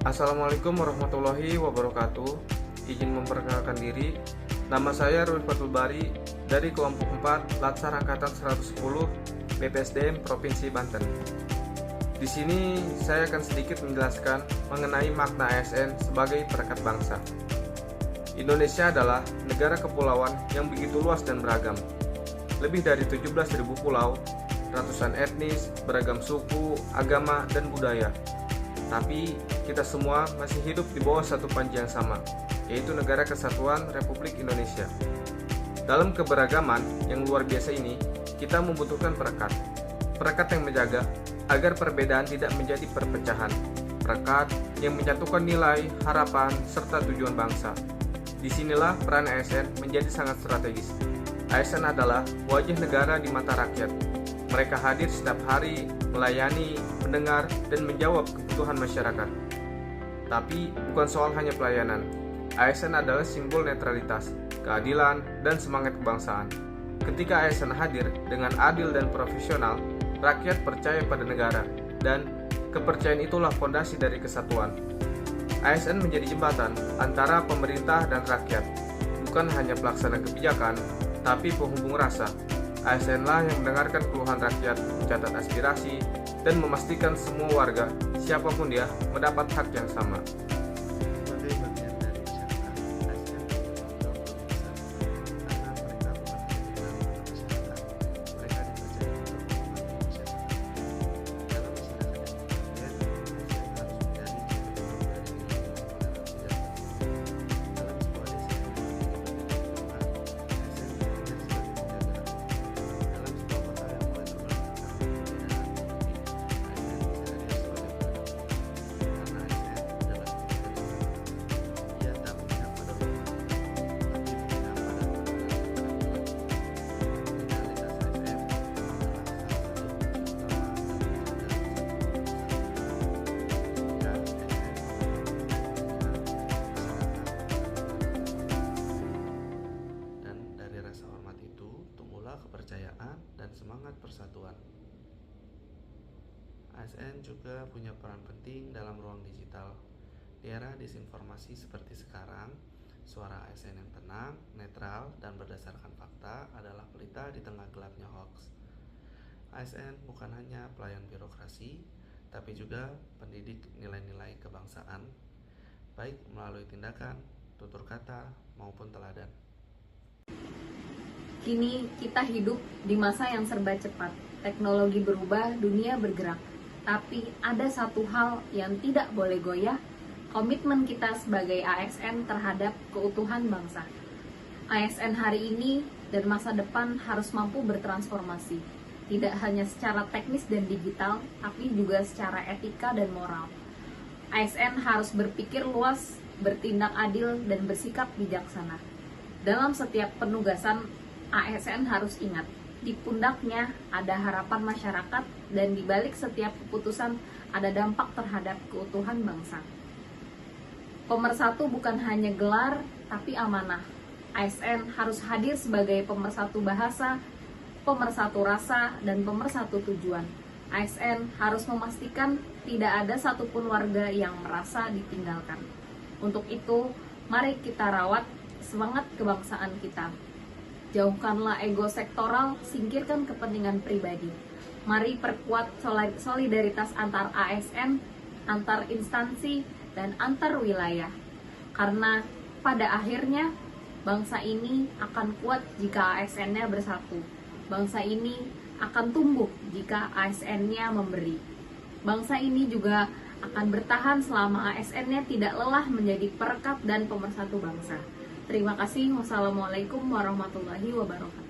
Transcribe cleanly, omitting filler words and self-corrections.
Assalamualaikum warahmatullahi wabarakatuh. Izin memperkenalkan diri. Nama saya Ruli Fatul Bari dari kelompok 4 Latsar Angkatan 110 BPSDM Provinsi Banten. Di sini saya akan sedikit menjelaskan mengenai makna ASN sebagai perekat bangsa. Indonesia adalah negara kepulauan yang begitu luas dan beragam. Lebih dari 17.000 pulau, ratusan etnis, beragam suku, agama, dan budaya. Tapi kita semua masih hidup di bawah satu panji yang sama, yaitu Negara Kesatuan Republik Indonesia. Dalam keberagaman yang luar biasa ini, kita membutuhkan perekat. Perekat yang menjaga agar perbedaan tidak menjadi perpecahan. Perekat yang menyatukan nilai, harapan, serta tujuan bangsa. Disinilah peran ASN menjadi sangat strategis. ASN adalah wajah negara di mata rakyat. Mereka hadir setiap hari, melayani, mendengar, dan menjawab kebutuhan masyarakat. Tapi bukan soal hanya pelayanan. ASN adalah simbol netralitas, keadilan, dan semangat kebangsaan. Ketika ASN hadir dengan adil dan profesional, rakyat percaya pada negara, dan kepercayaan itulah fondasi dari kesatuan. ASN menjadi jembatan antara pemerintah dan rakyat, bukan hanya pelaksana kebijakan, tapi penghubung rasa. ASN lah yang mendengarkan keluhan rakyat, mencatat aspirasi, dan memastikan semua warga, siapapun dia, mendapat hak yang sama. Sebagai bagian dari masyarakat, ASN betul-betul bisa karena mereka bukan hanya masyarakat, mereka dipercaya untuk mengobati masyarakat. Dalam masyarakat yang modern, ASN harus menjadi betul-betul dari nilai toleransi dan kerukunan. Dalam sebuah desa yang memiliki berbagai agama, ASN bekerja sebagai penjaga. Dalam sebuah kota yang mulai terbelakang perbedaan ekonomi, ASN bisa hadir sebagai penegak hukum. Karena ASN adalah penjaga lingkungan. Ia tak memihak pada golongan, tapi memihak pada kebenaran dan keadilan. Netralitas ASN adalah salah satu kunci utama dalam menjaga kesatuan bangsa. Jika ASN dan dari rasa hormat itu tumbuhlah kepercayaan dan semangat persatuan. ASN juga punya peran penting dalam ruang digital. Di era disinformasi seperti sekarang, suara ASN yang tenang, netral, dan berdasarkan fakta adalah pelita di tengah gelapnya hoax. ASN bukan hanya pelayan birokrasi, tapi juga pendidik nilai-nilai kebangsaan, baik melalui tindakan, tutur kata, maupun teladan. Kini kita hidup di masa yang serba cepat. Teknologi berubah, dunia bergerak. Tapi ada satu hal yang tidak boleh goyah, komitmen kita sebagai ASN terhadap keutuhan bangsa. ASN hari ini dan masa depan harus mampu bertransformasi. Tidak hanya secara teknis dan digital, tapi juga secara etika dan moral. ASN harus berpikir luas, bertindak adil, dan bersikap bijaksana. Dalam setiap penugasan, ASN harus ingat, di pundaknya ada harapan masyarakat dan di balik setiap keputusan ada dampak terhadap keutuhan bangsa. Pemersatu bukan hanya gelar, tapi amanah. ASN harus hadir sebagai pemersatu bahasa, pemersatu rasa, dan pemersatu tujuan. ASN harus memastikan tidak ada satupun warga yang merasa ditinggalkan. Untuk itu, mari kita rawat semangat kebangsaan kita. Jauhkanlah ego sektoral, singkirkan kepentingan pribadi. Mari perkuat solidaritas antar ASN, antar instansi, dan antar wilayah. Karena pada akhirnya, bangsa ini akan kuat jika ASN-nya bersatu. Bangsa ini akan tumbuh jika ASN-nya memberi. Bangsa ini juga akan bertahan selama ASN-nya tidak lelah menjadi perekat dan pemersatu bangsa. Terima kasih. Wassalamualaikum warahmatullahi wabarakatuh.